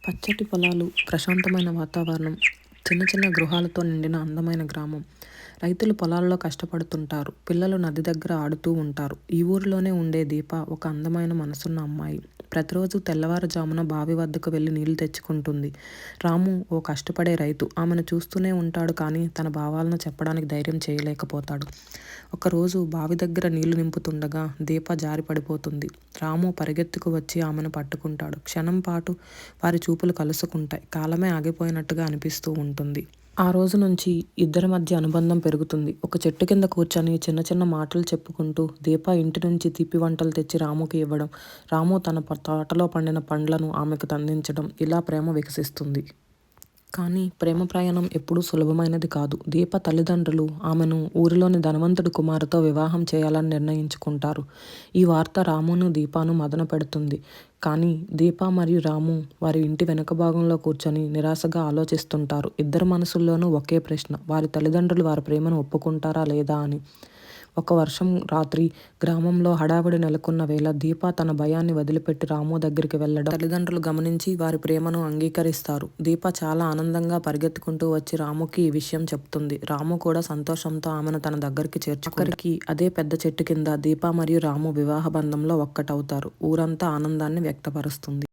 పచ్చటి పొలాలు, ప్రశాంతమైన వాతావరణం, చిన్న చిన్న గృహాలతో నిండిన అందమైన గ్రామం. రైతులు పొలాల్లో కష్టపడుతుంటారు. పిల్లలు నది దగ్గర ఆడుతూ ఉంటారు. ఈ ఊరిలోనే ఉండే దీప ఒక అందమైన మనసున్న అమ్మాయి. ప్రతిరోజు తెల్లవారుజామున బావి వద్దకు వెళ్ళి నీళ్లు తెచ్చుకుంటుంది. రాము ఓ కష్టపడే రైతు. ఆమెను చూస్తూనే ఉంటాడు కానీ తన భావాలను చెప్పడానికి ధైర్యం చేయలేకపోతాడు. ఒకరోజు బావి దగ్గర నీళ్లు నింపుతుండగా దీప జారి పడిపోతుంది. రాము పరిగెత్తుకు వచ్చి ఆమెను పట్టుకుంటాడు. క్షణం పాటు వారి చూపులు కలుసుకుంటాయి. కాలమే ఆగిపోయినట్టుగా అనిపిస్తూ ఉంటుంది. ఆ రోజు నుంచి ఇద్దరి మధ్య అనుబంధం పెరుగుతుంది. ఒక చెట్టు కింద కూర్చొని చిన్న చిన్న మాటలు చెప్పుకుంటూ దీప ఇంటి నుంచి తీపి వంటలు తెచ్చి రాముకి ఇవ్వడం, రాము తన తోటలో పండిన పండ్లను ఆమెకు అందించడం, ఇలా ప్రేమ వికసిస్తుంది. కానీ ప్రేమ ప్రయాణం ఎప్పుడూ సులభమైనది కాదు. దీప తల్లిదండ్రులు ఆమెను ఊరిలోని ధనవంతుడి కుమారుతో వివాహం చేయాలని నిర్ణయించుకుంటారు. ఈ వార్త రామును, దీపాను మదన పెడుతుంది. కానీ దీప మరియు రాము వారి ఇంటి వెనుక భాగంలో కూర్చొని నిరాశగా ఆలోచిస్తుంటారు. ఇద్దరి మనసుల్లోనూ ఒకే ప్రశ్న: వారి తల్లిదండ్రులు వారి ప్రేమను ఒప్పుకుంటారా లేదా అని. ఒక వర్షం రాత్రి గ్రామంలో హడావిడి నెలకొన్న వేళ దీప తన భయాన్ని వదిలిపెట్టి రాము దగ్గరికి వెళ్ళడం తల్లిదండ్రులు గమనించి వారి ప్రేమను అంగీకరిస్తారు. దీప చాలా ఆనందంగా పరిగెత్తుకుంటూ వచ్చి రాముకి ఈ విషయం చెప్తుంది. రాము కూడా సంతోషంతో ఆమెను తన దగ్గరికి చేర్చుకుని అదే పెద్ద చెట్టు కింద దీప మరియు రాము వివాహ బంధంలో ఒక్కటవుతారు. ఊరంతా ఆనందాన్ని వ్యక్తపరుస్తుంది.